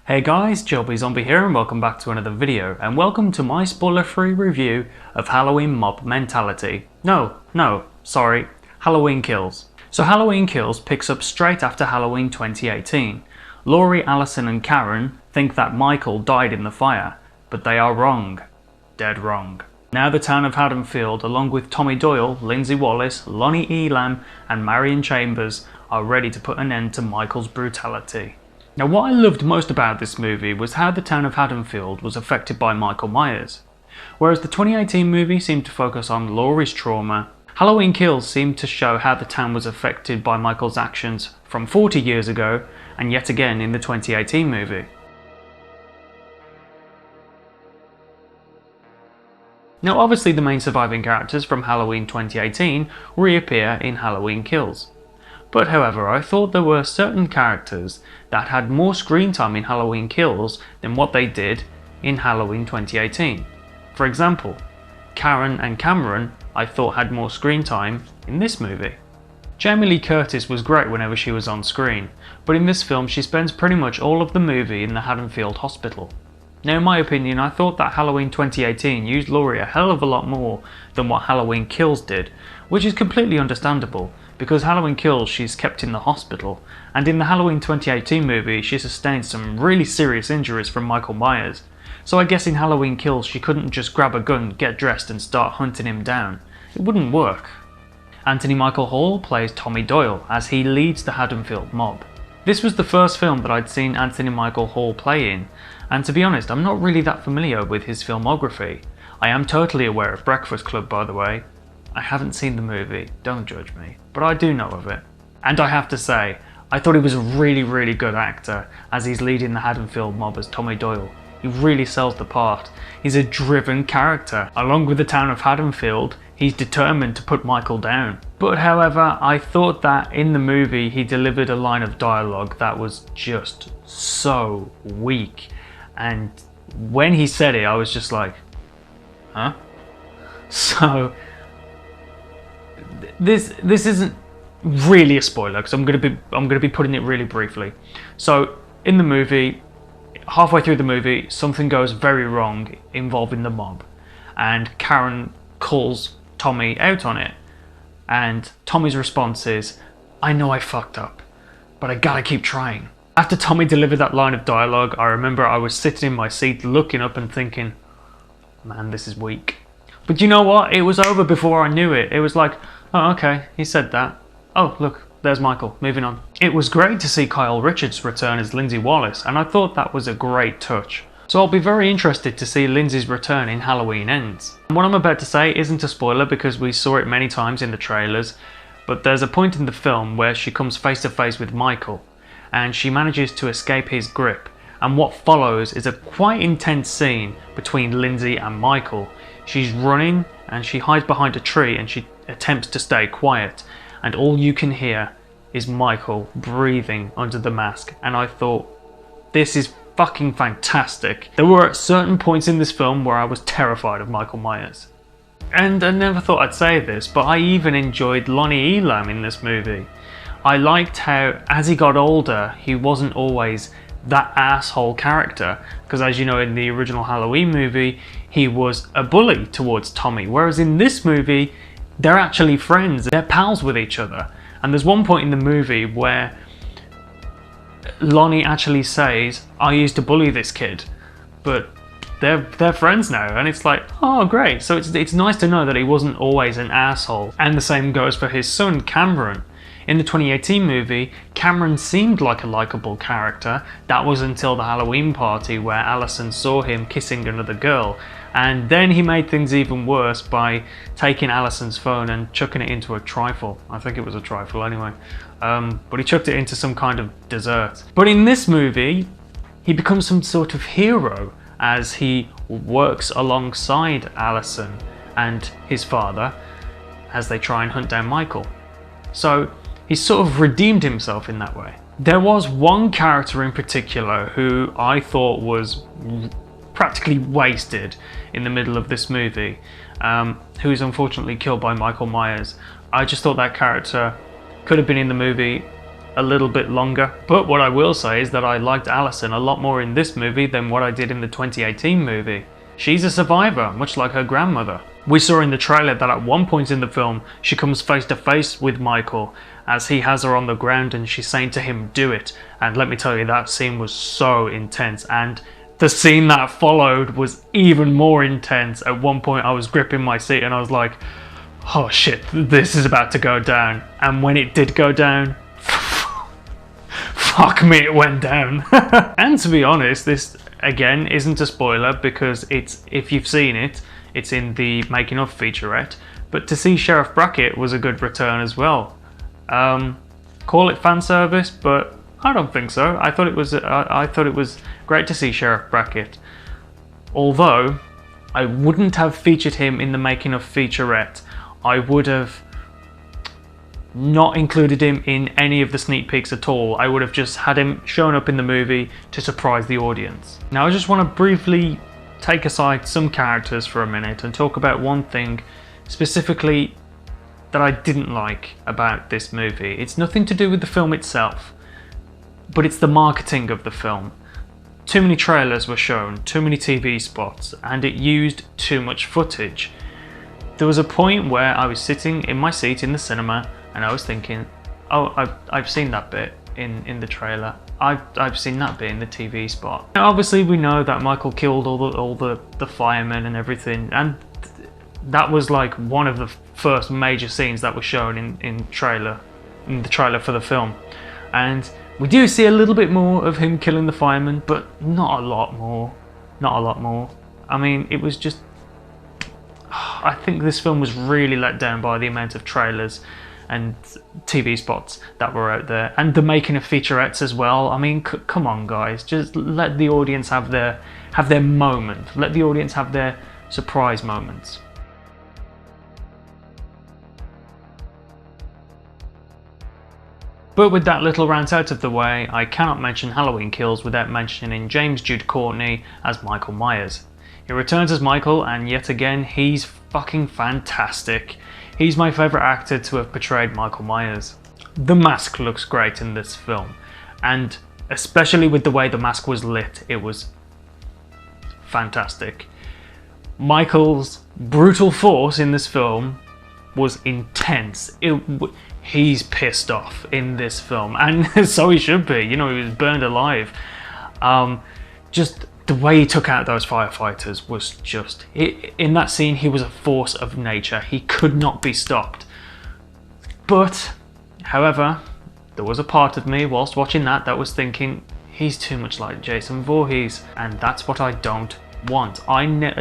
Hey guys, Joby Zombie here and welcome back to another video, and welcome to my spoiler-free review of Halloween Mob Mentality. Sorry, Halloween Kills. So Halloween Kills picks up straight after Halloween 2018. Laurie, Allison and Karen think that Michael died in the fire, but they are wrong. Dead wrong. Now the town of Haddonfield, along with Tommy Doyle, Lindsay Wallace, Lonnie Elam and Marion Chambers, are ready to put an end to Michael's brutality. Now what I loved most about this movie was how the town of Haddonfield was affected by Michael Myers. Whereas the 2018 movie seemed to focus on Laurie's trauma, Halloween Kills seemed to show how the town was affected by Michael's actions from 40 years ago and yet again in the 2018 movie. Now obviously the main surviving characters from Halloween 2018 reappear in Halloween Kills. But however, I thought there were certain characters that had more screen time in Halloween Kills than what they did in Halloween 2018. For example, Karen and Cameron I thought had more screen time in this movie. Jamie Lee Curtis was great whenever she was on screen, but in this film she spends pretty much all of the movie in the Haddonfield hospital. Now in my opinion, I thought that Halloween 2018 used Laurie a hell of a lot more than what Halloween Kills did, which is completely understandable, because Halloween Kills she's kept in the hospital, and in the Halloween 2018 movie she sustained some really serious injuries from Michael Myers, so I guess in Halloween Kills she couldn't just grab a gun, get dressed and start hunting him down. It wouldn't work. Anthony Michael Hall plays Tommy Doyle as he leads the Haddonfield mob. This was the first film that I'd seen Anthony Michael Hall play in, and to be honest I'm not really that familiar with his filmography. I am totally aware of Breakfast Club, by the way. I haven't seen the movie, don't judge me, but I do know of it. And I have to say, I thought he was a really good actor as he's leading the Haddonfield mob as Tommy Doyle. He really sells the part. He's a driven character. Along with the town of Haddonfield, he's determined to put Michael down. But however, I thought that in the movie he delivered a line of dialogue that was just so weak. And when he said it, I was just like, huh? So this isn't really a spoiler because I'm gonna be putting it really briefly. So in the movie, halfway through the movie, something goes very wrong involving the mob, and Karen calls Tommy out on it, and Tommy's response is, "I know I fucked up, but I gotta keep trying." After Tommy delivered that line of dialogue, I remember I was sitting in my seat looking up and thinking, man, this is weak. But you know what? It was over before I knew it. It was like, oh okay, he said that. Oh look, there's Michael, moving on. It was great to see Kyle Richards return as Lindsay Wallace, and I thought that was a great touch. So I'll be very interested to see Lindsay's return in Halloween Ends. And what I'm about to say isn't a spoiler because we saw it many times in the trailers, but there's a point in the film where she comes face to face with Michael, and she manages to escape his grip, and what follows is a quite intense scene between Lindsay and Michael. She's running and she hides behind a tree and she attempts to stay quiet, and all you can hear is Michael breathing under the mask, and I thought, this is fucking fantastic. There were certain points in this film where I was terrified of Michael Myers. And I never thought I'd say this, but I even enjoyed Lonnie Elam in this movie. I liked how, as he got older, he wasn't always that asshole character, because as you know in the original Halloween movie, he was a bully towards Tommy, whereas in this movie, they're actually friends, they're pals with each other. And there's one point in the movie where Lonnie actually says, I used to bully this kid, but they're friends now, and it's like, oh great. So it's nice to know that he wasn't always an asshole. And the same goes for his son Cameron. In the 2018 movie, Cameron seemed like a likeable character. That was until the Halloween party where Allison saw him kissing another girl, and then he made things even worse by taking Allison's phone and chucking it into a trifle. I think it was a trifle anyway, but he chucked it into some kind of dessert. But in this movie, he becomes some sort of hero as he works alongside Allison and his father as they try and hunt down Michael. So he's sort of redeemed himself in that way. There was one character in particular who I thought was practically wasted in the middle of this movie, who is unfortunately killed by Michael Myers. I just thought that character could have been in the movie a little bit longer. But what I will say is that I liked Allison a lot more in this movie than what I did in the 2018 movie. She's a survivor, much like her grandmother. We saw in the trailer that at one point in the film, she comes face to face with Michael as he has her on the ground and she's saying to him, "Do it." And let me tell you, that scene was so intense, and the scene that followed was even more intense. At one point I was gripping my seat and I was like, oh shit, this is about to go down. And when it did go down, fuck me, it went down. And to be honest, this again isn't a spoiler because it's, if you've seen it, it's in the making of featurette. But to see Sheriff Brackett was a good return as well. Call it fan service, but I don't think so. I thought it was great to see Sheriff Brackett. Although I wouldn't have featured him in the making of featurette. I would have not included him in any of the sneak peeks at all. I would have just had him shown up in the movie to surprise the audience. Now I just want to briefly take aside some characters for a minute and talk about one thing specifically that I didn't like about this movie. It's nothing to do with the film itself, but it's the marketing of the film. Too many trailers were shown, too many TV spots, and it used too much footage. There was a point where I was sitting in my seat in the cinema and I was thinking, oh, I've seen that bit in the trailer. I've seen that bit in the TV spot. Now, obviously we know that Michael killed all the firemen and everything, and that was like one of the first major scenes that was shown in the trailer for the film. And we do see a little bit more of him killing the firemen, but not a lot more. Not a lot more. I mean, it was just... I think this film was really let down by the amount of trailers and TV spots that were out there, and the making of featurettes as well. I mean, come on guys, just let the audience have their moment. Let the audience have their surprise moments. But with that little rant out of the way, I cannot mention Halloween Kills without mentioning James Jude Courtney as Michael Myers. He returns as Michael, and yet again, he's fucking fantastic. He's my favourite actor to have portrayed Michael Myers. The mask looks great in this film, and especially with the way the mask was lit, it was fantastic. Michael's brutal force in this film was intense. He's pissed off in this film, and so he should be. You know, he was burned alive. Just the way he took out those firefighters was just... in that scene, he was a force of nature. He could not be stopped. But, however, there was a part of me whilst watching that was thinking, he's too much like Jason Voorhees, and that's what I don't want.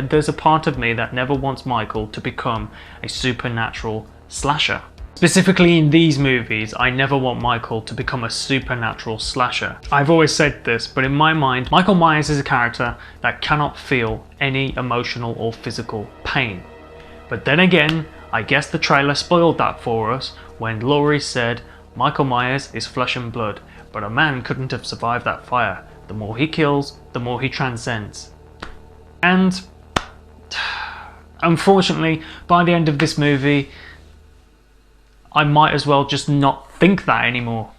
There's a part of me that never wants Michael to become a supernatural slasher. Specifically in these movies, I never want Michael to become a supernatural slasher. I've always said this, but in my mind, Michael Myers is a character that cannot feel any emotional or physical pain. But then again, I guess the trailer spoiled that for us when Laurie said, Michael Myers is flesh and blood, but a man couldn't have survived that fire. The more he kills, the more he transcends. And unfortunately, by the end of this movie, I might as well just not think that anymore.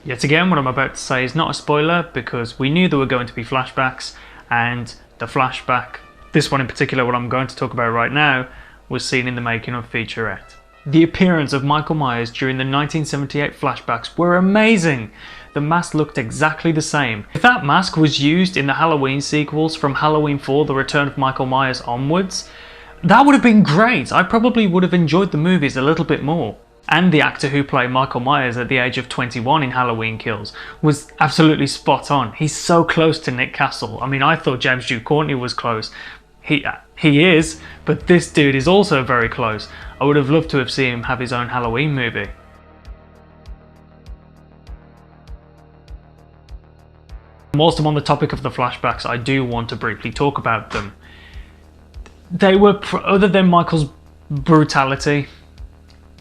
Yet again, what I'm about to say is not a spoiler because we knew there were going to be flashbacks, and the flashback, this one in particular, what I'm going to talk about right now, was seen in the making of featurette. The appearance of Michael Myers during the 1978 flashbacks were amazing. The mask looked exactly the same. If that mask was used in the Halloween sequels from Halloween 4, The Return of Michael Myers onwards, that would have been great. I probably would have enjoyed the movies a little bit more. And the actor who played Michael Myers at the age of 21 in Halloween Kills was absolutely spot on. He's so close to Nick Castle. I mean, I thought James Jude Courtney was close. He is, but this dude is also very close. I would have loved to have seen him have his own Halloween movie. Whilst I'm on the topic of the flashbacks, I do want to briefly talk about them. They were, other than Michael's brutality,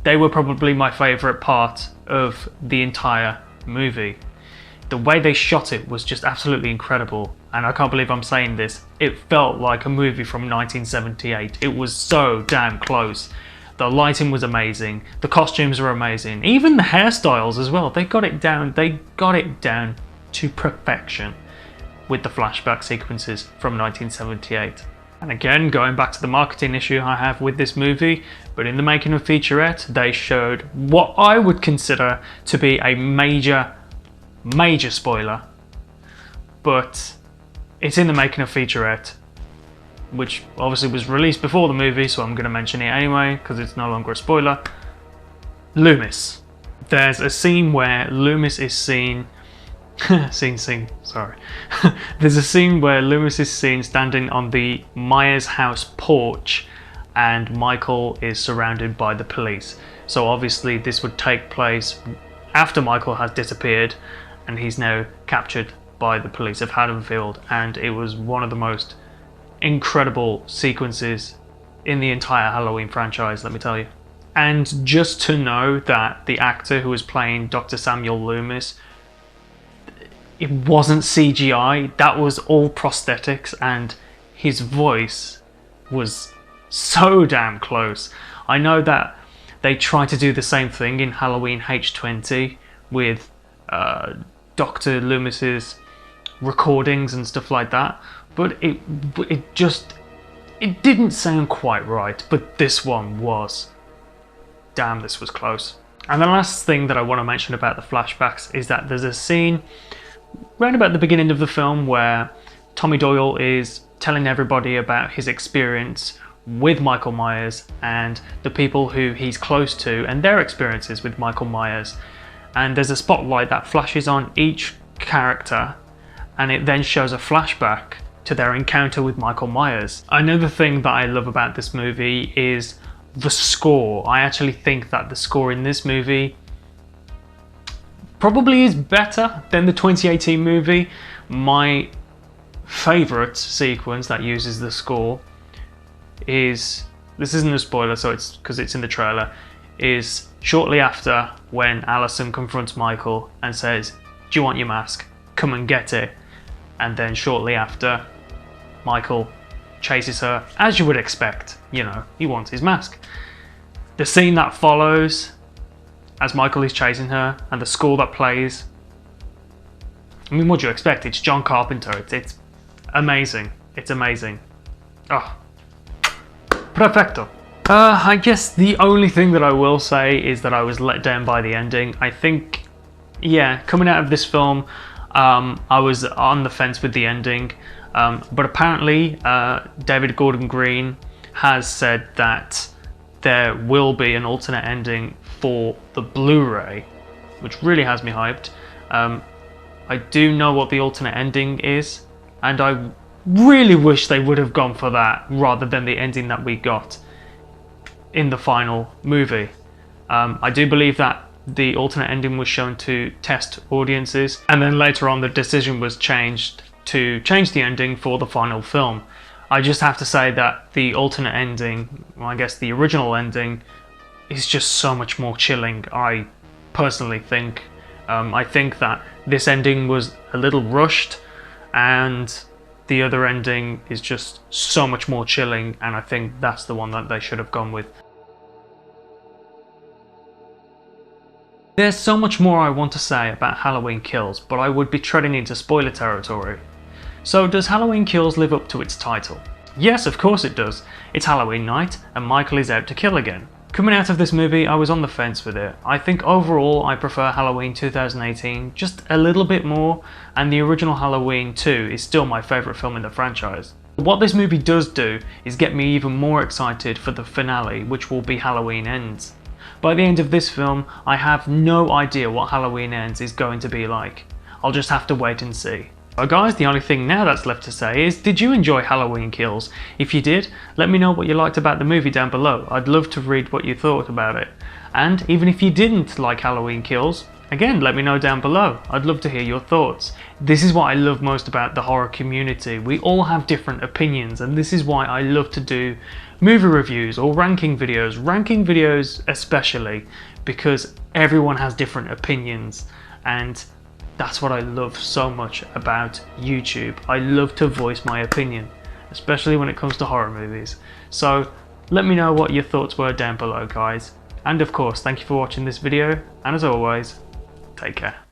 they were probably my favourite part of the entire movie. The way they shot it was just absolutely incredible, and I can't believe I'm saying this, it felt like a movie from 1978. It was so damn close. The lighting was amazing. The costumes were amazing. Even the hairstyles as well. They got it down to perfection with the flashback sequences from 1978. And again, going back to the marketing issue I have with this movie, but in the making of featurette, they showed what I would consider to be a major spoiler. But it's in the making of featurette, which obviously was released before the movie, so I'm going to mention it anyway, because it's no longer a spoiler. Loomis. There's a scene where Loomis is seen... sorry. There's a scene where Loomis is seen standing on the Myers house porch, and Michael is surrounded by the police. So obviously this would take place after Michael has disappeared, and he's now captured by the police of Haddonfield, and it was one of the most incredible sequences in the entire Halloween franchise, let me tell you. And just to know that the actor who was playing Dr. Samuel Loomis, it wasn't CGI, that was all prosthetics, and his voice was so damn close. I know that they tried to do the same thing in Halloween H20 with Dr. Loomis's recordings and stuff like that, but it didn't sound quite right, but this one was. Damn, this was close. And the last thing that I want to mention about the flashbacks is that there's a scene round about the beginning of the film where Tommy Doyle is telling everybody about his experience with Michael Myers and the people who he's close to and their experiences with Michael Myers. And there's a spotlight that flashes on each character, and it then shows a flashback to their encounter with Michael Myers. Another thing that I love about this movie is the score. I actually think that the score in this movie probably is better than the 2018 movie. My favourite sequence that uses the score is, this isn't a spoiler, so it's because it's in the trailer, is shortly after when Allison confronts Michael and says, "Do you want your mask? Come and get it." And then shortly after, Michael chases her, as you would expect, you know, he wants his mask. The scene that follows as Michael is chasing her and the score that plays, I mean, what do you expect? It's John Carpenter. It's amazing. It's amazing. Oh, perfecto. I guess the only thing that I will say is that I was let down by the ending. I think, yeah, coming out of this film, I was on the fence with the ending, but apparently David Gordon Green has said that there will be an alternate ending for the Blu-ray, which really has me hyped. I do know what the alternate ending is, and I really wish they would have gone for that rather than the ending that we got in the final movie. I do believe that the alternate ending was shown to test audiences, and then later on the decision was changed to change the ending for the final film. I just have to say that the alternate ending, well, I guess the original ending, is just so much more chilling, I personally think. I think that this ending was a little rushed, and the other ending is just so much more chilling, and I think that's the one that they should have gone with. There's so much more I want to say about Halloween Kills, but I would be treading into spoiler territory. So does Halloween Kills live up to its title? Yes, of course it does. It's Halloween night, and Michael is out to kill again. Coming out of this movie, I was on the fence with it. I think overall I prefer Halloween 2018 just a little bit more, and the original Halloween 2 is still my favourite film in the franchise. What this movie does do is get me even more excited for the finale, which will be Halloween Ends. By the end of this film, I have no idea what Halloween Ends is going to be like. I'll just have to wait and see. So guys, the only thing now that's left to say is, did you enjoy Halloween Kills? If you did, let me know what you liked about the movie down below. I'd love to read what you thought about it. And even if you didn't like Halloween Kills, again, let me know down below. I'd love to hear your thoughts. This is what I love most about the horror community. We all have different opinions, and this is why I love to do movie reviews or ranking videos especially, because everyone has different opinions, and that's what I love so much about YouTube. I love to voice my opinion, especially when it comes to horror movies. So Let me know what your thoughts were down below, guys. And of course, thank you for watching this video, and as always, take care.